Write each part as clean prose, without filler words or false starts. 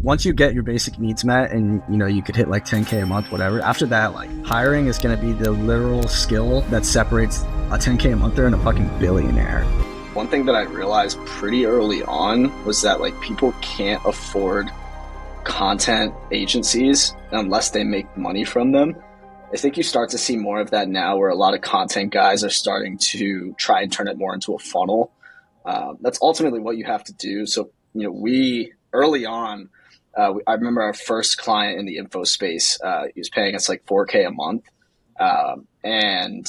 once you get your basic needs met and you could hit like 10K a month, whatever, after that, like hiring is going to be the literal skill that separates a 10K a monther and a fucking billionaire. One thing that I realized pretty early on was that like people can't afford content agencies unless they make money from them. I think you start to see more of that now, where a lot of content guys are starting to try and turn it more into a funnel. That's ultimately what you have to do. So, we early on, I remember our first client in the info space, he was paying us like 4K a month. And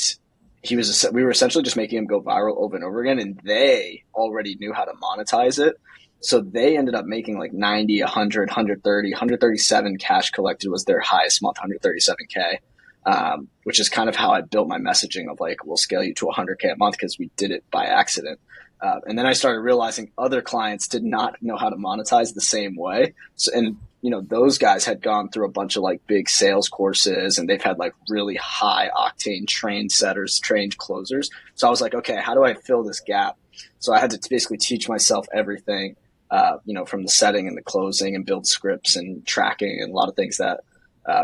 we were essentially just making him go viral over and over again. And they already knew how to monetize it. So they ended up making like 90, 100, 130, 137 cash collected was their highest month, 137K. Which is kind of how I built my messaging of like, we'll scale you to 100K a month, because we did it by accident. And then I started realizing other clients did not know how to monetize the same way. So, and those guys had gone through a bunch of like big sales courses, and they've had like really high octane trained setters, trained closers. So I was like, okay, how do I fill this gap? So I had to basically teach myself everything, from the setting and the closing, and build scripts and tracking and a lot of things that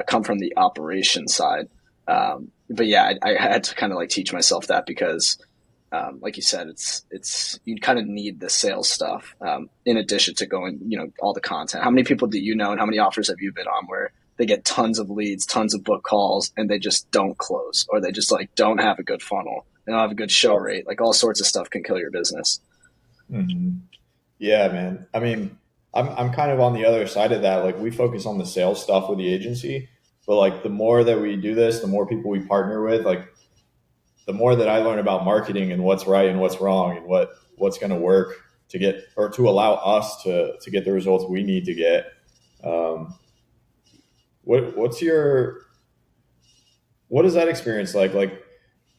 come from the operation side. But yeah, I had to kind of like teach myself that, because like you said, it's you kind of need the sales stuff in addition to going, all the content. How many people do you know, and how many offers have you been on where they get tons of leads, tons of book calls, and they just don't close, or they just like don't have a good funnel, they don't have a good show rate? Like all sorts of stuff can kill your business. Mm-hmm. Yeah, man. I mean, I'm kind of on the other side of that. Like we focus on the sales stuff with the agency, but like the more that we do this, the more people we partner with, like the more that I learn about marketing and what's right and what's wrong and what's going to work to get, or to allow us to get the results we need to get. What is that experience like? Like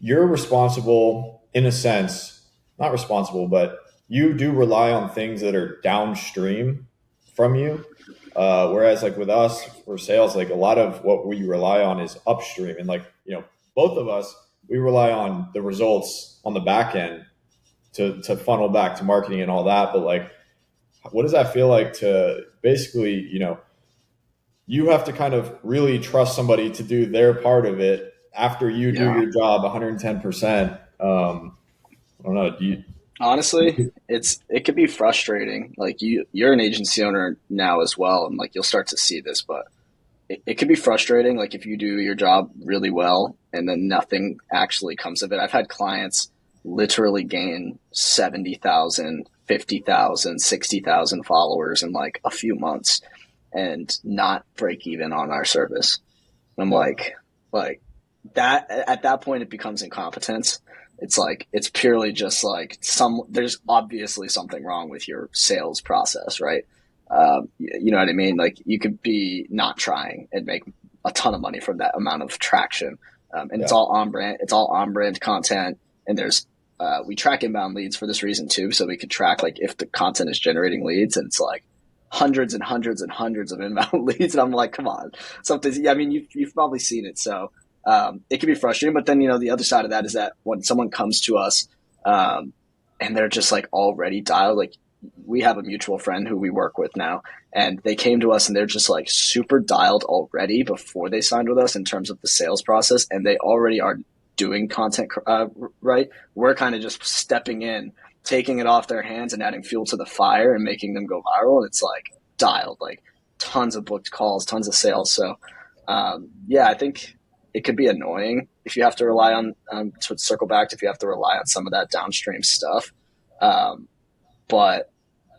you're responsible in a sense, not responsible, but you do rely on things that are downstream from you. Whereas like with us for sales, like a lot of what we rely on is upstream. And like, both of us, we rely on the results on the back end to funnel back to marketing and all that. But like, what does that feel like to basically, you have to kind of really trust somebody to do their part of it after you do your job 110%. I don't know. Honestly, it could be frustrating. Like you're an agency owner now as well, and like you'll start to see this, but it could be frustrating. Like if you do your job really well and then nothing actually comes of it. I've had clients literally gain 70,000, 50,000, 60,000 followers in like a few months and not break even on our service. I'm like that at that point, it becomes incompetence. It's like, it's purely just like there's obviously something wrong with your sales process, right? You know what I mean? Like you could be not trying and make a ton of money from that amount of traction. It's all on brand. It's all on brand content. And we track inbound leads for this reason too. So we could track like if the content is generating leads, and it's like hundreds and hundreds and hundreds of inbound leads. And I'm like, come on, I mean, you've probably seen it. So it can be frustrating, but then, the other side of that is that when someone comes to us and they're just like already dialed, like we have a mutual friend who we work with now, and they came to us and they're just like super dialed already before they signed with us in terms of the sales process. And they already are doing content right. We're kind of just stepping in, taking it off their hands and adding fuel to the fire and making them go viral. And it's like dialed, like tons of booked calls, tons of sales. So I think it could be annoying if you have to rely on, to circle back, if you have to rely on some of that downstream stuff. But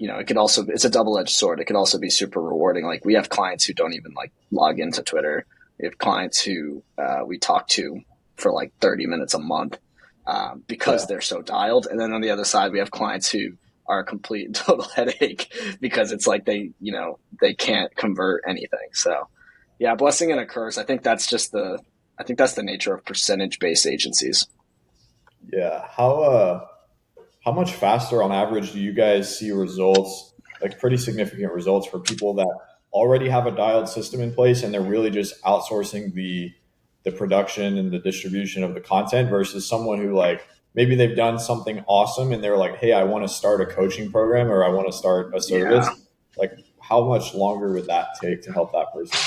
it could also, it's a double-edged sword. It could also be super rewarding. Like we have clients who don't even like log into Twitter. We have clients who we talk to for like 30 minutes a month because they're so dialed. And then on the other side, we have clients who are a complete and total headache because it's like they can't convert anything. So yeah, blessing and a curse. I think that's the nature of percentage-based agencies. Yeah. How much faster on average do you guys see results, like pretty significant results for people that already have a dialed system in place and they're really just outsourcing the production and the distribution of the content versus someone who like maybe they've done something awesome and they're like, hey, I want to start a coaching program or I want to start a service. Yeah. Like how much longer would that take to help that person?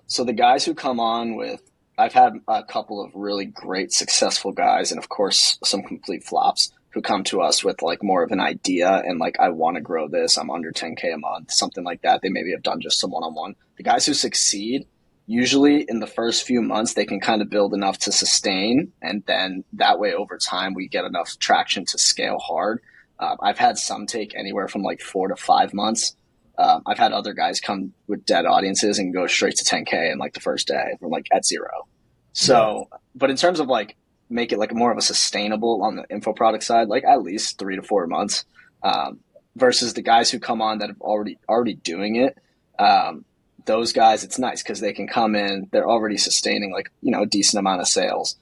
So the guys who come on with, I've had a couple of really great successful guys, and of course some complete flops who come to us with like more of an idea and like, I want to grow this. I'm under 10K a month, something like that. They maybe have done just some one-on-one. The guys who succeed, usually in the first few months, they can kind of build enough to sustain. And then that way over time, we get enough traction to scale hard. I've had some take anywhere from like 4 to 5 months. I've had other guys come with dead audiences and go straight to 10K in like the first day from like at zero. So, but in terms of like make it like more of a sustainable on the info product side, like at least 3 to 4 months, versus the guys who come on that have already doing it. Those guys, it's nice because they can come in, they're already sustaining like, you know, a decent amount of sales.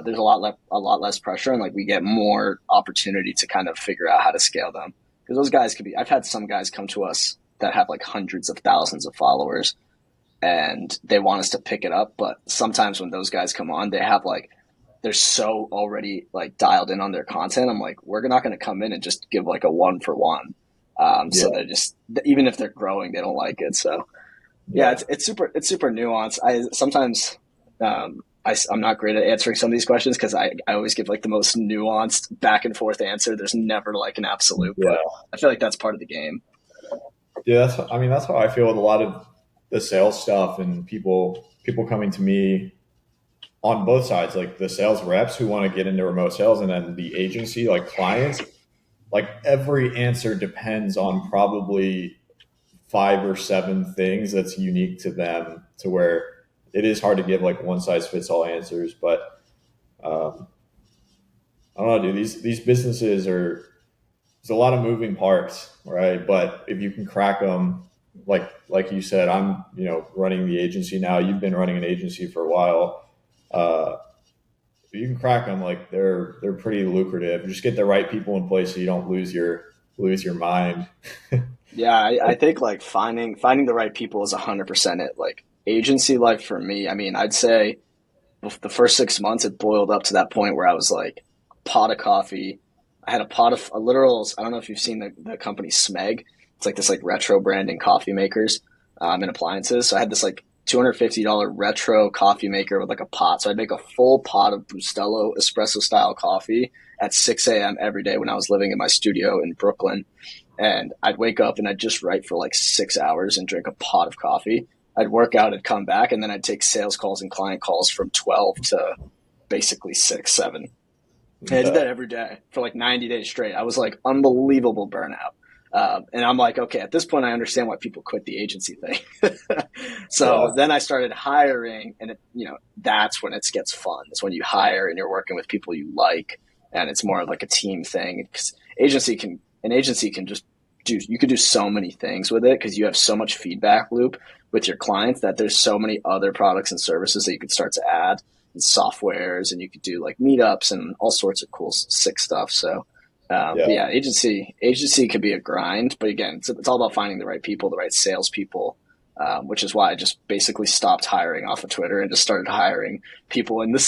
There's a lot less pressure, and like we get more opportunity to kind of figure out how to scale them. Because those guys could be, I've had some guys come to us that have like hundreds of thousands of followers and they want us to pick it up. But sometimes when those guys come on, they have like, they're so already like dialed in on their content. I'm like, we're not going to come in and just give like a 1-for-1. So they're just, even if they're growing, they don't like it. So yeah, it's super nuanced. I'm not great at answering some of these questions because I always give like the most nuanced back and forth answer. There's never like an absolute, but I feel like that's part of the game. Yeah, that's how I feel with a lot of the sales stuff and people coming to me on both sides, like the sales reps who want to get into remote sales and then the agency, like clients, like every answer depends on probably 5 or 7 things that's unique to them, to where it is hard to give like one size fits all answers. But I don't know, dude, these businesses there's a lot of moving parts, right? But if you can crack them, like you said, I'm, you know, running the agency now. You've been running an agency for a while. If you can crack them, like they're pretty lucrative. Just get the right people in place so you don't lose your mind. Yeah, I think like finding the right people is 100% it. Like agency life for me, I mean, I'd say the first 6 months it boiled up to that point where I was like a pot of coffee. I had a literal, I don't know if you've seen the company Smeg. It's like this like retro branding coffee makers and appliances. So I had this like $250 retro coffee maker with like a pot. So I'd make a full pot of Bustelo espresso style coffee at 6 a.m. every day when I was living in my studio in Brooklyn. And I'd wake up and I'd just write for like 6 hours and drink a pot of coffee. I'd work out, I'd come back, and then I'd take sales calls and client calls from 12 to basically 6, 7. And I did that every day for like 90 days straight. I was like unbelievable burnout. And I'm like, okay, at this point, I understand why people quit the agency thing. Then I started hiring, and that's when it gets fun. It's when you hire and you're working with people you like, and it's more of like a team thing. Because an agency can just you could do so many things with it because you have so much feedback loop with your clients that there's so many other products and services that you could start to add, and softwares, and you could do like meetups and all sorts of cool, sick stuff. So agency could be a grind, but again, it's all about finding the right people, the right salespeople, which is why I just basically stopped hiring off of Twitter and just started hiring people in the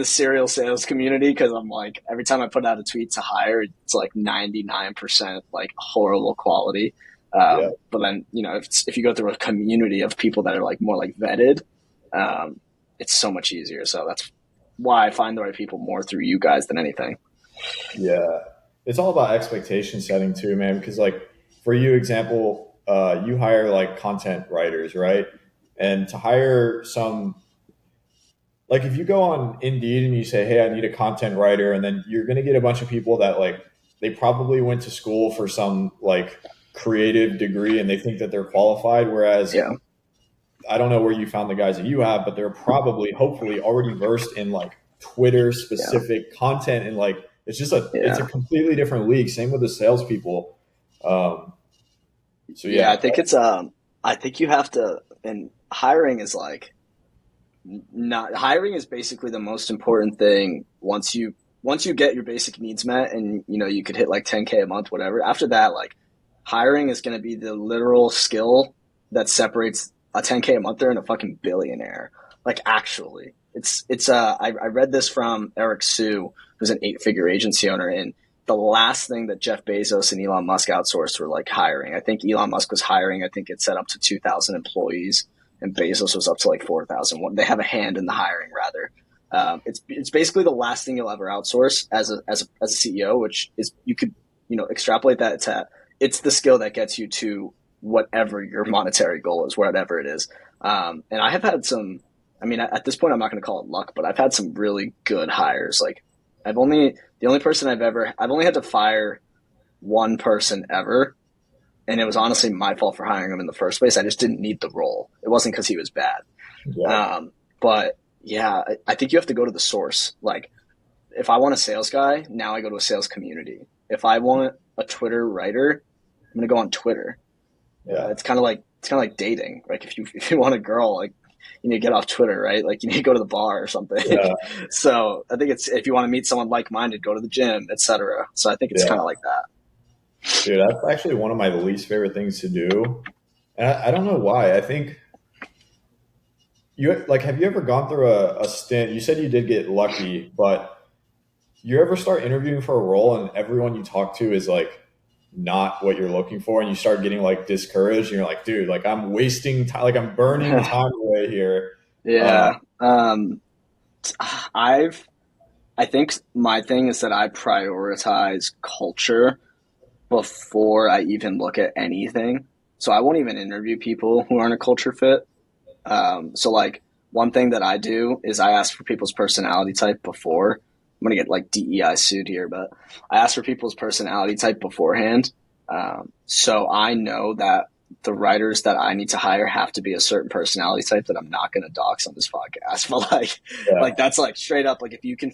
serial sales community. Because I'm like, every time I put out a tweet to hire, it's like 99% like horrible quality. But then if you go through a community of people that are like more like vetted, it's so much easier. So that's why I find the right people more through you guys than anything. Yeah. It's all about expectation setting too, man. Because like for you, example, you hire like content writers, right? And to hire some, like if you go on Indeed and you say, hey, I need a content writer, and then you're going to get a bunch of people that like, they probably went to school for some like creative degree and they think that they're qualified. Whereas I don't know where you found the guys that you have, but they're probably hopefully already versed in like Twitter specific content, and like, it's just it's a completely different league. Same with the salespeople. I think I think you have to, and hiring is like, hiring is basically the most important thing. Once you get your basic needs met and you could hit like 10K a month, whatever. After that, like hiring is going to be the literal skill that separates a 10K a monther and a fucking billionaire. Like actually. I read this from Eric Sue, who's an 8-figure agency owner, and the last thing that Jeff Bezos and Elon Musk outsourced were like hiring. I think Elon Musk was hiring, I think it set up to 2,000 employees, and Bezos was up to like 4,000. They have a hand in the hiring, rather. It's basically the last thing you'll ever outsource as a CEO, which is, you could, extrapolate that to, it's the skill that gets you to whatever your monetary goal is, whatever it is. And I have had some, at this point, I'm not going to call it luck, but I've had some really good hires. Like the only person I've only had to fire one person ever. And it was honestly my fault for hiring him in the first place. I just didn't need the role. It wasn't because he was bad. Yeah. But yeah, I think you have to go to the source. Like if I want a sales guy, now I go to a sales community. If I want a Twitter writer, I'm going to go on Twitter. Yeah. It's kind of like dating. Like if you want a girl, like you need to get off Twitter, right? Like you need to go to the bar or something. Yeah. So I think if you want to meet someone like-minded, go to the gym, etc. So I think it's kind of like that. Dude, that's actually one of my least favorite things to do. And I don't know why. I think have you ever gone through a stint? You said you did get lucky, but you ever start interviewing for a role and everyone you talk to is like not what you're looking for, and you start getting like discouraged and you're like, dude, like I'm wasting time, like I'm burning time away here. Yeah. I think my thing is that I prioritize culture before I even look at anything. So I won't even interview people who aren't a culture fit. So like one thing that I do is I ask for people's personality type before. I'm going to get like DEI sued here, but I ask for people's personality type beforehand. So I know that the writers that I need to hire have to be a certain personality type that I'm not going to dox on this podcast. But like that's like straight up, like if you can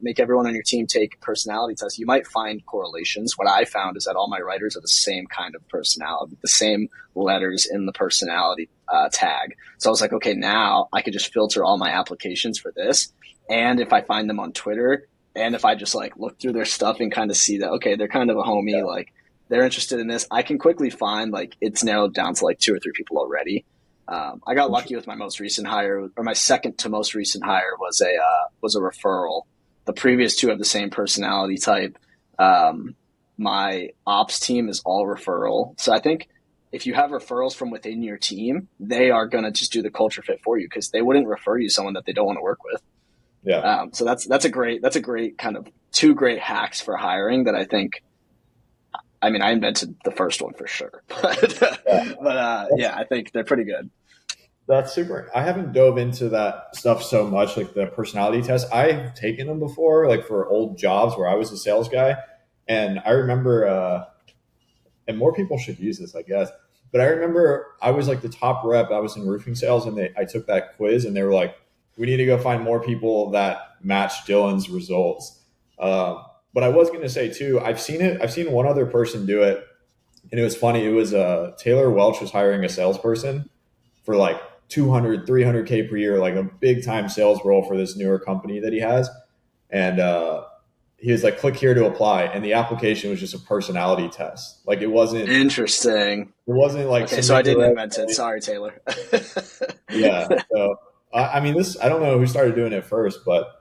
make everyone on your team take personality tests, you might find correlations. What I found is that all my writers are the same kind of personality, the same letters in the personality tag. So I was like, okay, now I could just filter all my applications for this. And if I find them on Twitter, and if I just like look through their stuff and kind of see that, okay, they're kind of a homie, like they're interested in this, I can quickly find like it's narrowed down to like 2 or 3 people already. I got lucky with my most recent hire, or my second to most recent hire was a referral. The previous 2 have the same personality type. My ops team is all referral. So I think if you have referrals from within your team, they are going to just do the culture fit for you, because they wouldn't refer you someone that they don't want to work with. Yeah. So that's a great kind of 2 great hacks for hiring that I think. I invented the first one for sure, but I think they're pretty good. That's super. I haven't dove into that stuff so much, like the personality test. I've taken them before, like for old jobs where I was a sales guy, and I remember, and more people should use this, I guess. But I remember I was like the top rep. I was in roofing sales, and I took that quiz, and they were like, "We need to go find more people that match Dylan's results." But I was going to say too, I've seen one other person do it, and it was funny. It was Taylor Welch was hiring a salesperson for like 200, 300K per year, like a big time sales role for this newer company that he has. And he was like, click here to apply. And the application was just a personality test. Like it wasn't interesting. It wasn't like, okay, so I didn't invent it. Sorry, Taylor. Yeah. So, I don't know who started doing it first, but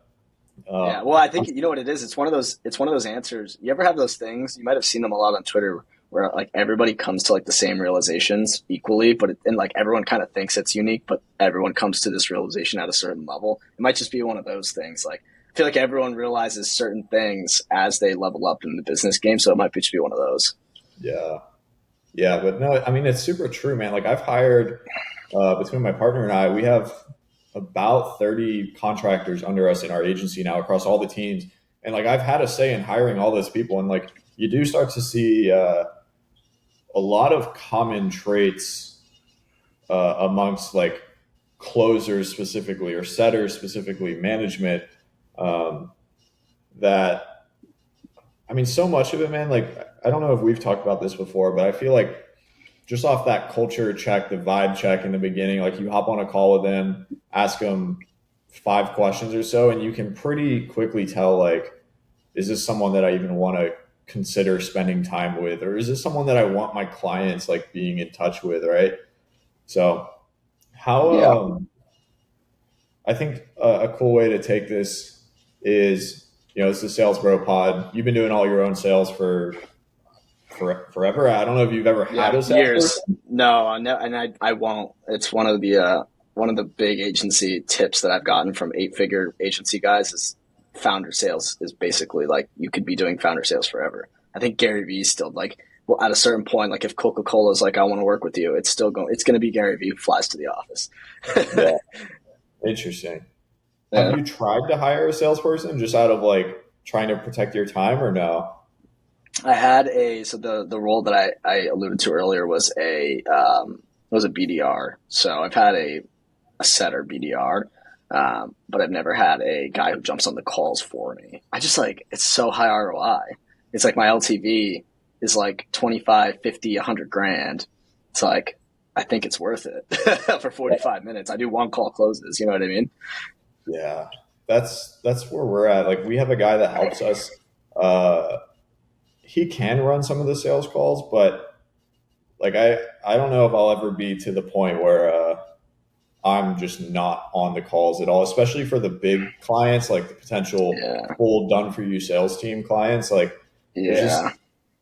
yeah, well, I think you know what it is. It's one of those answers. You ever have those things? You might have seen them a lot on Twitter, where like everybody comes to like the same realizations equally, and like everyone kind of thinks it's unique, but everyone comes to this realization at a certain level. It might just be one of those things. Like I feel like everyone realizes certain things as they level up in the business game, so it might just be one of those. Yeah, but no, it's super true, man. Like I've hired between my partner and I, we have about 30 contractors under us in our agency now across all the teams. And like, I've had a say in hiring all those people. And like, you do start to see a lot of common traits amongst like closers specifically, or setters specifically, management, that, so much of it, man, like, I don't know if we've talked about this before, but I feel like just off that culture check, the vibe check in the beginning, like you hop on a call with them, ask them 5 questions or so, and you can pretty quickly tell, like, is this someone that I even want to consider spending time with? Or is this someone that I want my clients like being in touch with, right? So I think a cool way to take this is This is the Sales Bro Pod. You've been doing all your own sales for forever. I don't know if you've ever had a years. salesperson. No, and I won't. It's one of the big agency tips that I've gotten from 8-figure agency guys is founder sales is basically like you could be doing founder sales forever. I think Gary Vee still like, well, at a certain point, like if Coca-Cola is like, I want to work with you, it's going to be Gary Vee who flies to the office. Yeah. Interesting. Yeah. Have you tried to hire a salesperson just out of like trying to protect your time or no? I had the role that I alluded to earlier was a BDR. So I've had a setter BDR, but I've never had a guy who jumps on the calls for me. I just like, it's so high ROI. It's like my LTV is like 25, 50, 100 grand. It's like, I think it's worth it for 45 minutes. I do one call closes. You know what I mean? Yeah, that's where we're at. Like we have a guy that helps us. He can run some of the sales calls, but like I don't know if I'll ever be to the point where I'm just not on the calls at all, especially for the big clients, like the potential full done for you sales team clients. Like,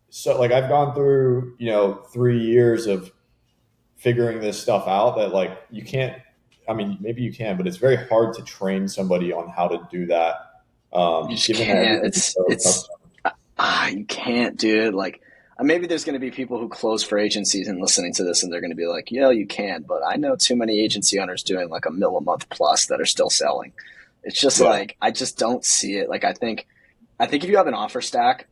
so like I've gone through, 3 years of figuring this stuff out that like you can't, I mean, maybe you can, but it's very hard to train somebody on how to do that. You just can't. You can't, dude. Like maybe there's going to be people who close for agencies and listening to this and they're going to be like, yeah, you can. But I know too many agency owners doing like $1 million a month plus that are still selling. It's just like, I just don't see it. Like, I think if you have an offer stack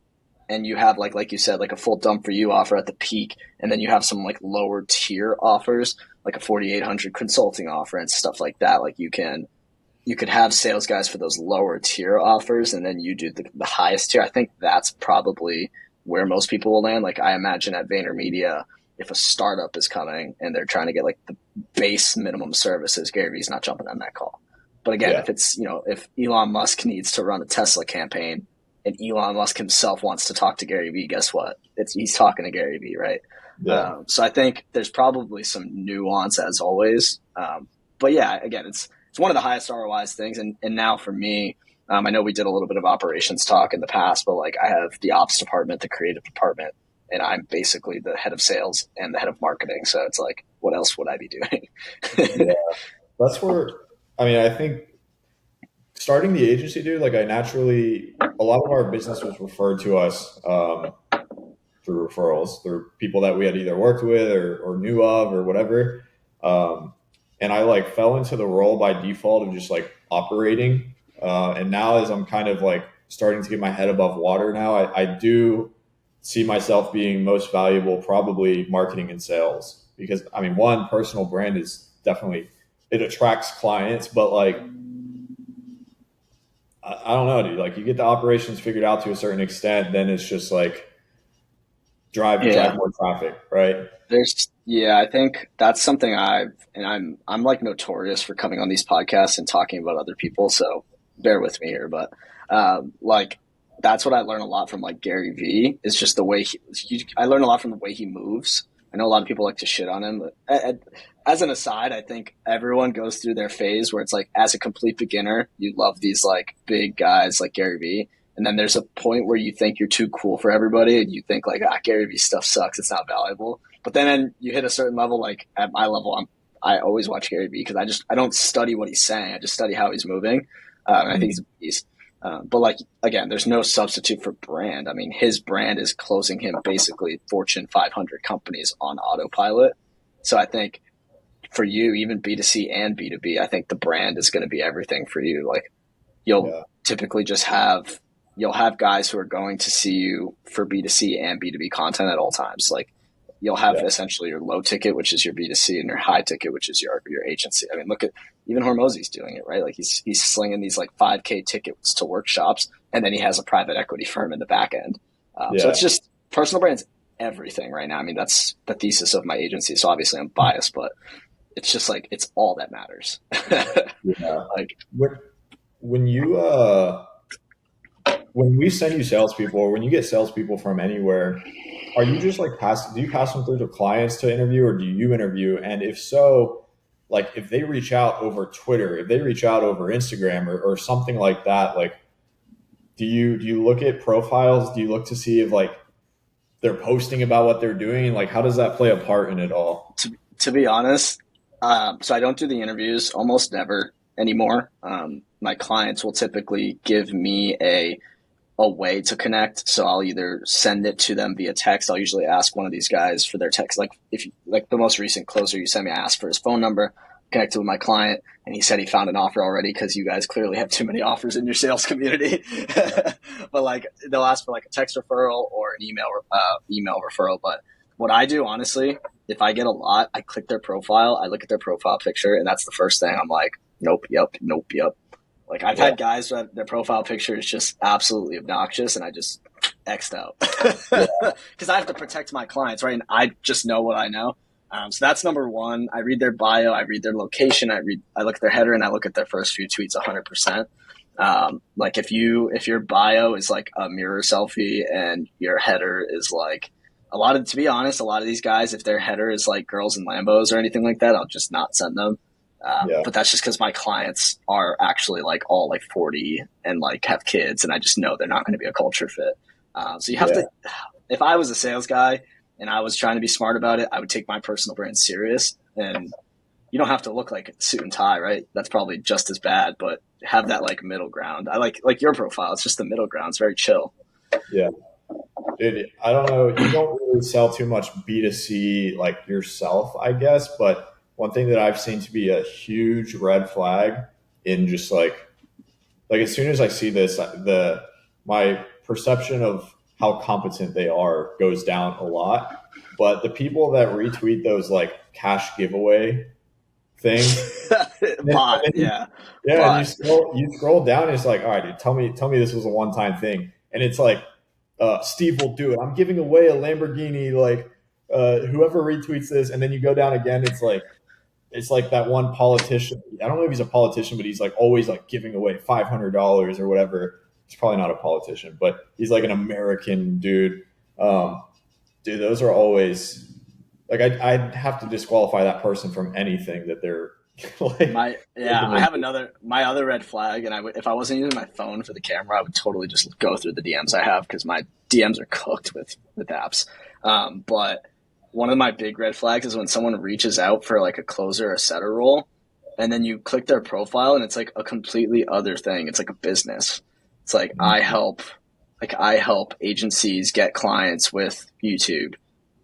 and you have like you said, like a full dump for you offer at the peak, and then you have some like lower tier offers, like a 4,800 consulting offer and stuff like that. Like you could have sales guys for those lower tier offers, and then you do the highest tier. I think that's probably where most people will land. Like I imagine at VaynerMedia, if a startup is coming and they're trying to get like the base minimum services, Gary Vee's not jumping on that call. But again, if it's, if Elon Musk needs to run a Tesla campaign and Elon Musk himself wants to talk to Gary Vee, guess what? He's talking to Gary Vee, right? Yeah. So I think there's probably some nuance as always. But yeah, again, it's one of the highest ROIs things. And now for me, I know we did a little bit of operations talk in the past, but like I have the ops department, the creative department, and I'm basically the head of sales and the head of marketing. So it's like, what else would I be doing? Yeah, that's where, I think starting the agency, dude, like a lot of our business was referred to us through referrals, through people that we had either worked with or knew of or whatever. And I like fell into the role by default of just like operating. And now as I'm kind of like starting to get my head above water now, I do see myself being most valuable, probably marketing and sales, because one, personal brand is definitely, it attracts clients, but like, I don't know, dude, like you get the operations figured out to a certain extent, then it's just like drive more traffic, right? I think that's something I'm like notorious for coming on these podcasts and talking about other people. So bear with me here, but like that's what I learned a lot from like Gary Vee is just the way I learned a lot from the way he moves. I know a lot of people like to shit on him, but as an aside, I think everyone goes through their phase where it's like, as a complete beginner, you love these like big guys like Gary Vee. And then there's a point where you think you're too cool for everybody and you think like, Gary Vee stuff sucks. It's not valuable. But then you hit a certain level, like at my level, I always watch Gary Vee because I don't study what he's saying. I just study how he's moving. I think he's a beast. But like, again, there's no substitute for brand. I mean, his brand is closing him basically Fortune 500 companies on autopilot. So I think for you, even B2C and B2B, I think the brand is going to be everything for you. Like you'll typically just you'll have guys who are going to see you for B2C and B2B content at all times. Like you'll have essentially your low ticket, which is your B2C, and your high ticket, which is your agency. I mean, look at even Hormozi's doing it, right? Like he's slinging these like 5K tickets to workshops, and then he has a private equity firm in the back end. So it's just personal brands, everything right now. I mean, that's the thesis of my agency. So obviously I'm biased, but it's just like, it's all that matters. Like when you, when we send you salespeople, or when you get salespeople from anywhere, are you just like do you pass them through to clients to interview, or do you interview? And if so, like if they reach out over Twitter, if they reach out over Instagram or something like that, like do you look at profiles? Do you look to see if like they're posting about what they're doing? Like, how does that play a part in it all? To be honest, so I don't do the interviews almost never anymore. My clients will typically give me a way to connect. So I'll either send it to them via text. I'll usually ask one of these guys for their text. Like like the most recent closer you sent me, I asked for his phone number, connected with my client, and he said he found an offer already because you guys clearly have too many offers in your sales community. But like they'll ask for like a text referral or an email referral. But what I do, honestly, if I get a lot, I click their profile, I look at their profile picture, and that's the first thing. I'm like, nope, yep, nope, yep. Like I've had guys that their profile picture is just absolutely obnoxious, and I just X'd out because I have to protect my clients, right? And I just know what I know. So that's number one. I read their bio, I read their location, I look at their header, and I look at their first few tweets 100%. Like if your bio is like a mirror selfie and your header is like to be honest, a lot of these guys, if their header is like girls in Lambos or anything like that, I'll just not send them. But that's just because my clients are actually like all like 40 and like have kids, and I just know they're not going to be a culture fit. So you have to, if I was a sales guy and I was trying to be smart about it, I would take my personal brand serious, and you don't have to look like a suit and tie, right? That's probably just as bad, but have that like middle ground. I like your profile. It's just the middle ground. It's very chill. Yeah. Dude, I don't know. You don't really sell too much B2C like yourself, I guess. But one thing that I've seen to be a huge red flag in just like as soon as I see this, my perception of how competent they are goes down a lot. But the people that retweet those like cash giveaway things, Bot, and you scroll down, and it's like, all right, dude, tell me this was a one-time thing, and it's like, Steve will do it. I'm giving away a Lamborghini, like whoever retweets this, and then you go down again, it's like that one politician. I don't know if he's a politician, but he's like always like giving away $500 or whatever. He's probably not a politician, but he's like an American dude. Dude, those are always like I'd have to disqualify that person from anything that they're like. I have my other red flag, and if I wasn't using my phone for the camera, I would totally just go through the DMs I have because my DMs are cooked with apps. But one of my big red flags is when someone reaches out for like a closer or setter role, and then you click their profile and it's like a completely other thing. It's like a business. It's like I help agencies get clients with YouTube.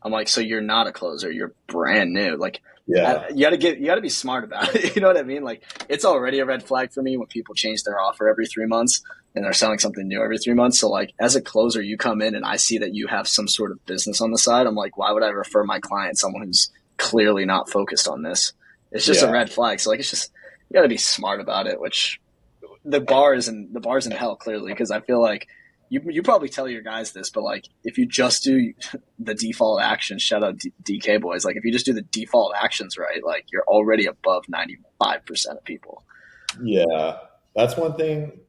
I'm like, so you're not a closer, you're brand new. Like, you gotta be smart about it. You know what I mean? Like, it's already a red flag for me when people change their offer every 3 months and they're selling something new every 3 months. So like, as a closer, you come in and I see that you have some sort of business on the side. I'm like, why would I refer my client someone who's clearly not focused on this? It's just a red flag. So like, it's just, you gotta be smart about it, which the bar is in hell clearly. Cause I feel like, you probably tell your guys this, but like if you just do the default actions, shout out DK boys, like if you just do the default actions right, like you're already above 95% of people. Yeah, that's one thing.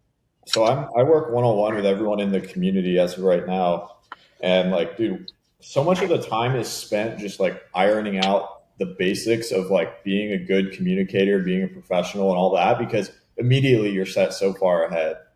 So I work one-on-one with everyone in the community as of right now, and like, dude, so much of the time is spent just like ironing out the basics of like being a good communicator, being a professional, and all that, because immediately you're set so far ahead.